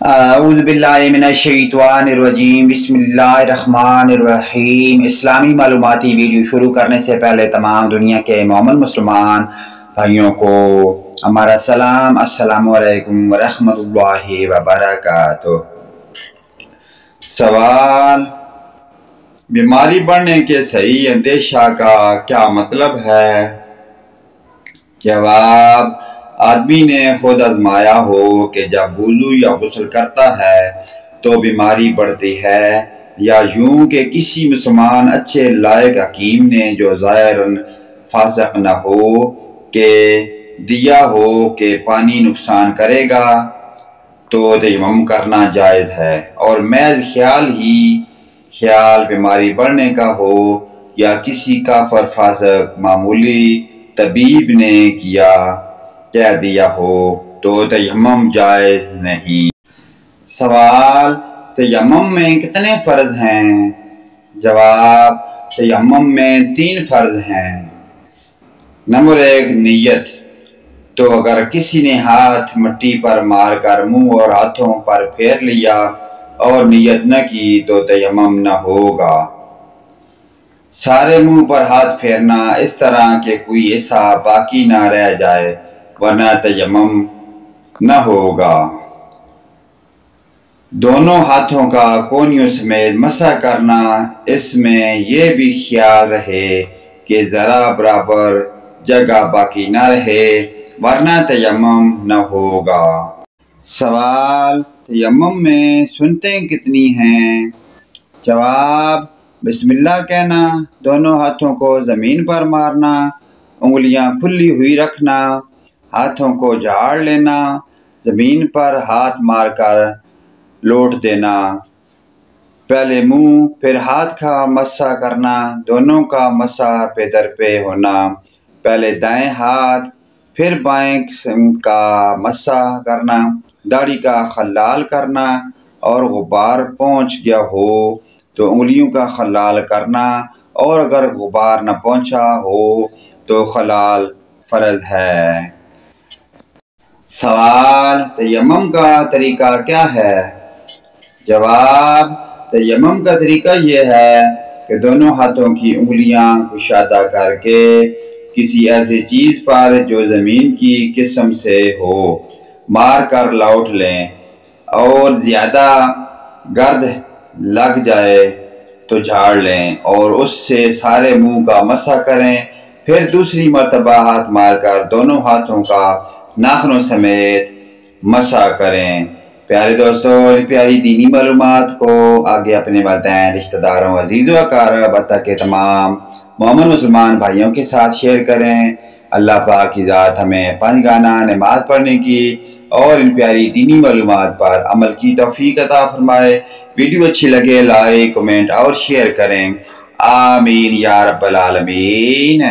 اعوذ باللہ من الشیطان الرجیم بسم اللہ الرحمن الرحیم۔ اسلامی معلوماتی ویڈیو شروع کرنے سے پہلے تمام دنیا کے مومن مسلمان بھائیوں کو ہمارا سلام، السلام علیکم ورحمۃ اللہ وبرکاتہ۔ سوال: بیماری بڑھنے کے صحیح اندیشہ کا کیا مطلب ہے؟ جواب: آدمی نے خود آزمایا ہو کہ جب وضو یا غسل کرتا ہے تو بیماری بڑھتی ہے، یا یوں کہ کسی مسلمان اچھے لائق حکیم نے جو ظاہراً فاسق نہ ہو کہ دیا ہو کہ پانی نقصان کرے گا تو تیمم کرنا جائز ہے، اور محض خیال بیماری بڑھنے کا ہو یا کسی کافر فاسق معمولی طبیب نے کہہ دیا ہو تو تیمم جائز نہیں۔ سوال: تیمم میں کتنے فرض ہیں؟ جواب: تیمم میں 3 فرض ہیں۔ نمبر 1، نیت۔ تو اگر کسی نے ہاتھ مٹی پر مار کر منہ اور ہاتھوں پر پھیر لیا اور نیت نہ کی تو تیمم نہ ہوگا۔ سارے منہ پر ہاتھ پھیرنا اس طرح کہ کوئی حصہ باقی نہ رہ جائے، ورنہ تیمم نہ ہوگا۔ دونوں ہاتھوں کا کونیوں سمیت مسح کرنا، اس میں یہ بھی خیال رہے کہ ذرا برابر جگہ باقی نہ رہے، ورنہ تیمم نہ ہوگا۔ سوال: تیمم میں سنتیں کتنی ہیں؟ جواب: بسم اللہ کہنا، دونوں ہاتھوں کو زمین پر مارنا، انگلیاں کھلی ہوئی رکھنا، ہاتھوں کو جھاڑ لینا، زمین پر ہاتھ مار کر لوٹ دینا، پہلے منہ پھر ہاتھ کا مسح کرنا، دونوں کا مسح پہ در پہ ہونا، پہلے دائیں ہاتھ پھر بائیں کا مسح کرنا، داڑھی کا خلال کرنا، اور غبار پہنچ گیا ہو تو انگلیوں کا خلال کرنا، اور اگر غبار نہ پہنچا ہو تو خلال فرض ہے۔ سوال: تیمم کا طریقہ کیا ہے؟ جواب: تیمم کا طریقہ یہ ہے کہ دونوں ہاتھوں کی انگلیاں کشادہ کر کے کسی ایسی چیز پر جو زمین کی قسم سے ہو مار کر لوٹ لیں، اور زیادہ گرد لگ جائے تو جھاڑ لیں، اور اس سے سارے منہ کا مسح کریں، پھر دوسری مرتبہ ہاتھ مار کر دونوں ہاتھوں کا ناخنوں سمیت مسح کریں۔ پیارے دوستو، ان پیاری دینی معلومات کو آگے اپنے والدین، رشتہ داروں، عزیز و اقارب تک کے تمام مومن مسلمان بھائیوں کے ساتھ شیئر کریں۔ اللہ پاک کی ذات ہمیں 5 گانا نماز پڑھنے کی اور ان پیاری دینی معلومات پر عمل کی توفیق عطا فرمائے۔ ویڈیو اچھی لگے لائک، کمنٹ اور شیئر کریں۔ آمین یا رب العالمین۔